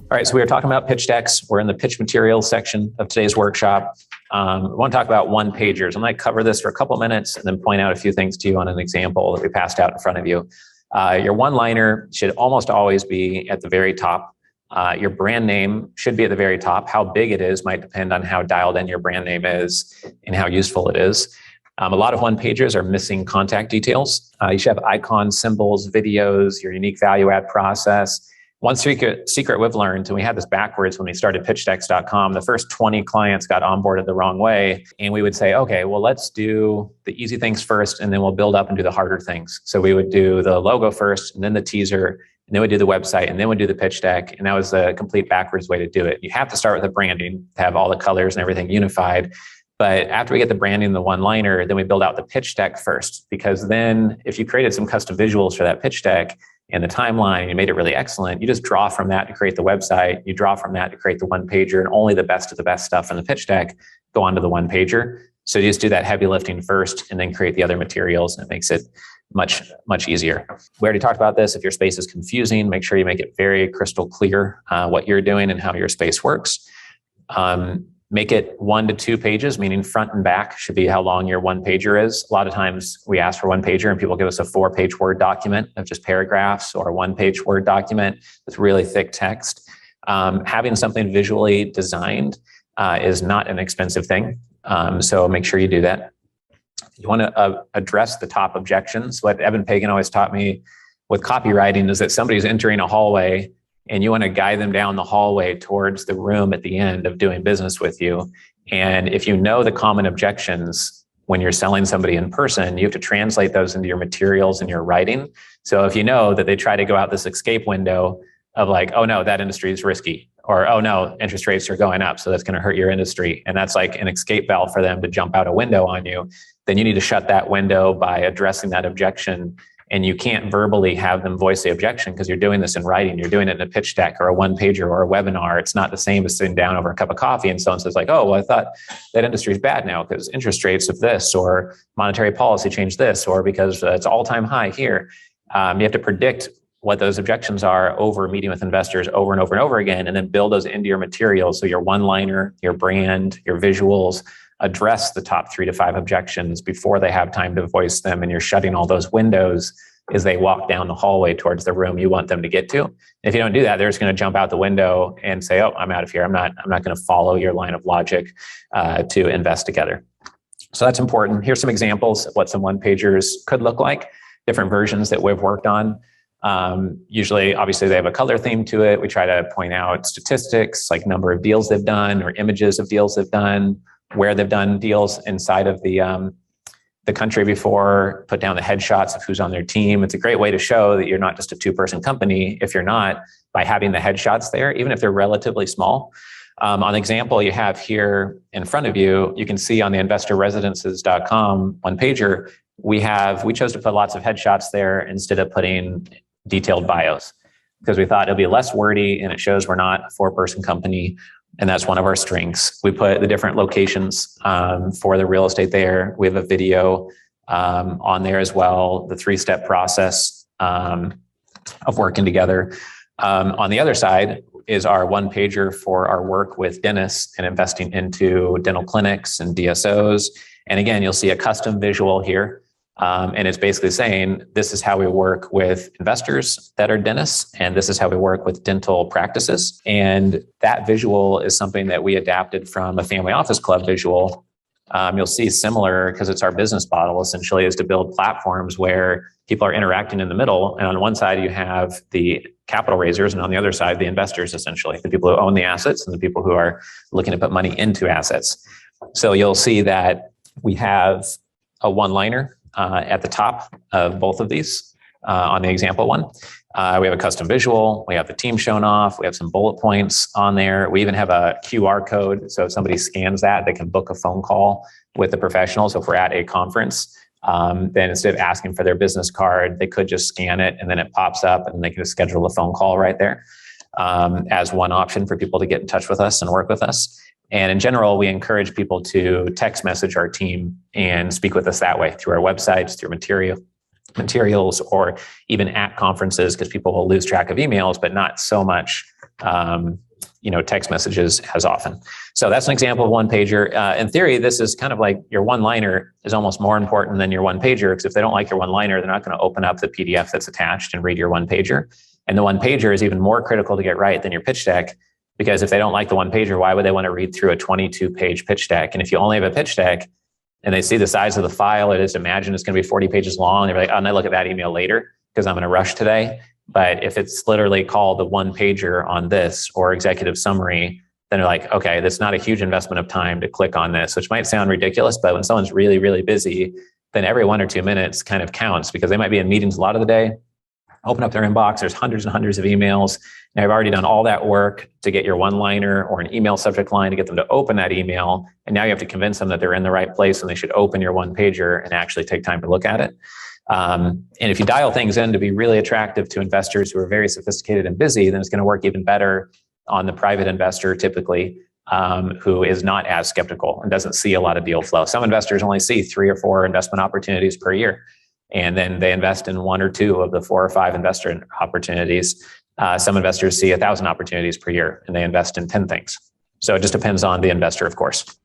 All right, so we were talking about pitch decks. We're in the pitch materials section of today's workshop. We want to talk about one-pagers. I'm going to cover this for a couple minutes and then point out a few things to you on an example that we passed out in front of you. Your one-liner should almost always be at the very top. Your brand name should be at the very top. How big it is might depend on how dialed in your brand name is and how useful it is. A lot of one-pagers are missing contact details. You should have icons, symbols, videos, your unique value add process. One secret we've learned, and we had this backwards when we started pitchdecks.com, the first 20 clients got onboarded the wrong way. And we would say, okay, well, let's do the easy things first, and then we'll build up and do the harder things. So we would do the logo first, and then the teaser, and then we'd do the website, and then we'd do the pitch deck. And that was a complete backwards way to do it. You have to start with the branding to have all the colors and everything unified. But after we get the branding, the one-liner, then we build out the pitch deck first, because then if you created some custom visuals for that pitch deck, and the timeline, you made it really excellent. You just draw from that to create the website. You draw from that to create the one pager, and only the best of the best stuff in the pitch deck go onto the one pager. So you just do that heavy lifting first and then create the other materials, and it makes it much, much easier. We already talked about this. If your space is confusing, make sure you make it very crystal clear what you're doing and how your space works. Make it 1 to 2 pages, meaning front and back should be how long your one pager is. A lot of times we ask for one pager and people give us a 4-page Word document of just paragraphs, or a 1-page Word document with really thick text. Having something visually designed is not an expensive thing. So make sure you do that. You want to address the top objections. What Evan Pagan always taught me with copywriting is that somebody's entering a hallway and you want to guide them down the hallway towards the room at the end of doing business with you. And if you know the common objections when you're selling somebody in person, you have to translate those into your materials and your writing. So if you know that they try to go out this escape window of like, oh no, that industry is risky, or oh no, interest rates are going up, so that's going to hurt your industry, and that's like an escape valve for them to jump out a window on you, then you need to shut that window by addressing that objection. And you can't verbally have them voice the objection because you're doing this in writing. You're doing it in a pitch deck or a one-pager or a webinar. It's not the same as sitting down over a cup of coffee and someone says like, oh, well, I thought that industry is bad now because interest rates of this, or monetary policy changed this, or because it's all-time high here. You have to predict what those objections are over meeting with investors over and over and over again, and then build those into your materials. So your one-liner, your brand, your visuals, address the top 3 to 5 objections before they have time to voice them, and you're shutting all those windows as they walk down the hallway towards the room you want them to get to. If you don't do that, they're just going to jump out the window and say, oh, I'm out of here. I'm not going to follow your line of logic to invest together. So that's important. Here's some examples of what some one-pagers could look like, different versions that we've worked on. Usually, obviously, they have a color theme to it. We try to point out statistics like number of deals they've done, or images of deals they've done, where they've done deals inside of the country before, put down the headshots of who's on their team. It's a great way to show that you're not just a 2-person company. If you're not, by having the headshots there, even if they're relatively small. On the example you have here in front of you, you can see on the investorresidences.com one-pager, we chose to put lots of headshots there instead of putting detailed bios, because we thought it'll be less wordy and it shows we're not a 4-person company. And that's one of our strengths. We put the different locations for the real estate there. We have a video on there as well, the 3-step process of working together. On the other side is our one-pager for our work with dentists and investing into dental clinics and DSOs. And again, you'll see a custom visual here. And it's basically saying, this is how we work with investors that are dentists, and this is how we work with dental practices. And that visual is something that we adapted from a family office club visual. You'll see similar, because it's our business model essentially, is to build platforms where people are interacting in the middle. And on one side, you have the capital raisers, and on the other side, the investors, essentially, the people who own the assets and the people who are looking to put money into assets. So you'll see that we have a one-liner at the top of both of these on the example one. We have a custom visual. We have the team shown off. We have some bullet points on there. We even have a QR code. So if somebody scans that, they can book a phone call with the professional. So if we're at a conference, then instead of asking for their business card, they could just scan it and then it pops up and they can just schedule a phone call right there as one option for people to get in touch with us and work with us. And in general, we encourage people to text message our team and speak with us that way through our websites, through materials, or even at conferences, because people will lose track of emails, but not so much text messages as often. So that's an example of one pager. In theory, this is kind of like your one-liner is almost more important than your one pager, because if they don't like your one-liner, they're not going to open up the PDF that's attached and read your one pager. And the one pager is even more critical to get right than your pitch deck, because if they don't like the one pager, why would they want to read through a 22-page pitch deck? And if you only have a pitch deck and they see the size of the file, it is, imagine it's going to be 40 pages long. They're like, oh, and I look at that email later because I'm in a rush today. But if it's literally called the one pager on this or executive summary, then they're like, okay, that's not a huge investment of time to click on this, which might sound ridiculous, but when someone's really, really busy, then every 1 or 2 minutes kind of counts, because they might be in meetings a lot of the day, open up their inbox, there's hundreds and hundreds of emails, and I've already done all that work to get your one-liner or an email subject line to get them to open that email, and now you have to convince them that they're in the right place and they should open your one pager and actually take time to look at it. And if you dial things in to be really attractive to investors who are very sophisticated and busy, then it's going to work even better on the private investor, typically, who is not as skeptical and doesn't see a lot of deal flow. Some investors only see 3 or 4 investment opportunities per year, and then they invest in 1 or 2 of the 4 or 5 investor opportunities. Some investors see 1,000 opportunities per year, and they invest in 10 things. So it just depends on the investor, of course.